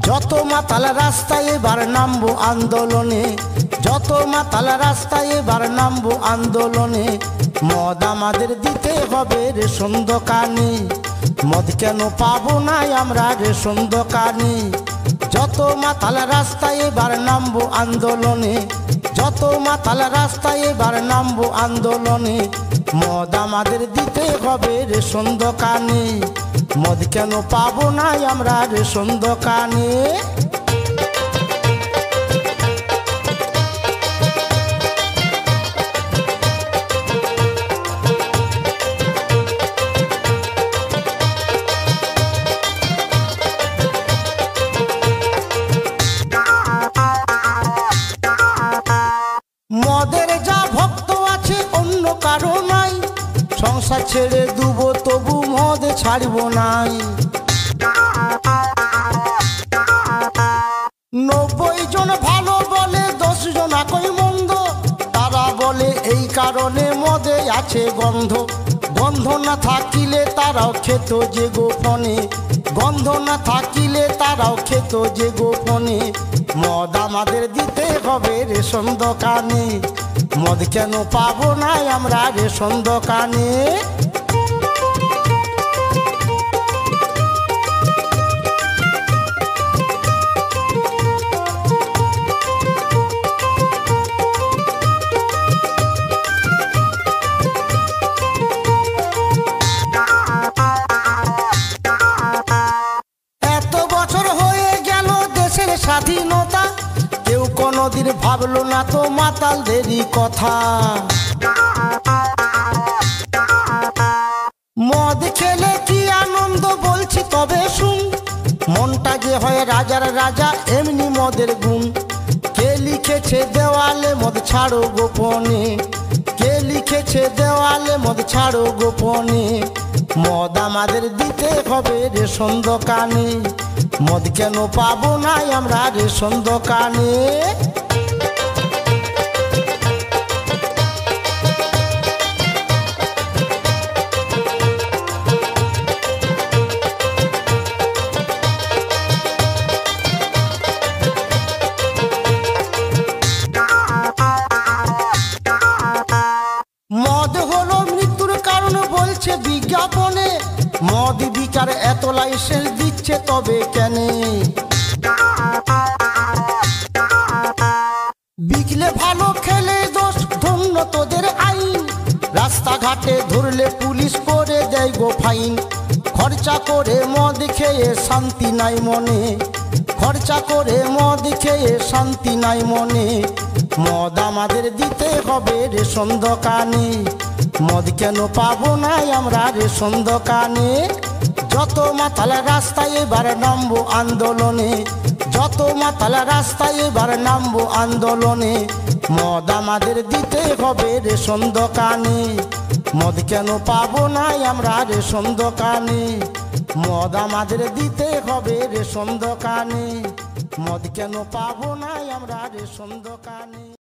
যত মাতাল রাস্তায় এবার নামবো আন্দোলনে, যত মাতাল রাস্তায় এবার নামবো আন্দোলনে। মদ আমাদের দিতে হবে রেশন দোকানে, মদ কেন পাবো না আমরা রেশন দোকানে। যত মাতাল রাস্তায় এবার নামবো আন্দোলনে, যত মাতাল রাস্তায় এবার নামবো আন্দোলনে। মদ আমাদের দিতে হবে রেশন দোকানে, মদ কেন পাবো না আমরা রেশন দোকানে। মদের যা ভক্ত আছে অন্য কারো নাই, সংসার ছেড়ে দুবো তবু মদ ছাড়ব নাই। 90 জন ভালো বলে 10 জন একই মন্দ, তারা বলে এই কারণে মদে আছে গন্ধ। গন্ধ না থাকিলে তারাও খেত যে গোপনে, গন্ধ না থাকিলে তারাও খেত যে গোপনে। মদ আমাদের দিতে হবে রেশন দোকানে, মদ কেন পাবো না আমরা রেশন দোকানে। এত বছর হয়ে গেল দেশের স্বাধীনতা, কেউ কোনোদিন ভাবলো না তো মাতালদেরই কথা। মদ খেলে কি আনন্দ বলছি তবে শুন, মনটা যে হয় রাজার রাজা এমনি মদের গুণ। কে লিখেছে দেওয়ালে মদ ছাড়ো গোপনে, কে লিখেছে দেওয়ালে মদ ছাড়ো গোপনে। মদ আমাদের দিতে হবে রেশন দোকানে, মদ কেন পাবো না আমরা রেশন দোকানে। মদ হলো মৃত্যুর কারণ বলছে বিজ্ঞাপনে, মদ বিচার এত লাইসেন্স দিচ্ছে তবে কেন? বিকলে ভালো খেলে দোষ ধন্য তোদের আইন, রাস্তাঘাটে ধরলে পুলিশ করে দেয় গো ফাইন। খরচা করে মদ খেয়ে শান্তি নাই মনে, খরচা করে মদ খেয়ে শান্তি নাই মনে। মদ আমাদের দিতে হবে রেশন দোকানে, মদ কেন পাবো না আমরা রেশন দোকানে। যত মাতাল রাস্তায় এবার নামবো আন্দোলনে, যত মাতাল রাস্তায় এবার নামবো আন্দোলনে। মদ আমাদের দিতে হবে রেশন দোকানে, মদ কেন পাবো না আমরা রেশন দোকানে। মদ আমাদের দিতে হবে রেশন দোকানে, মদ কেন পাবো না আমরা রেশন দোকানে।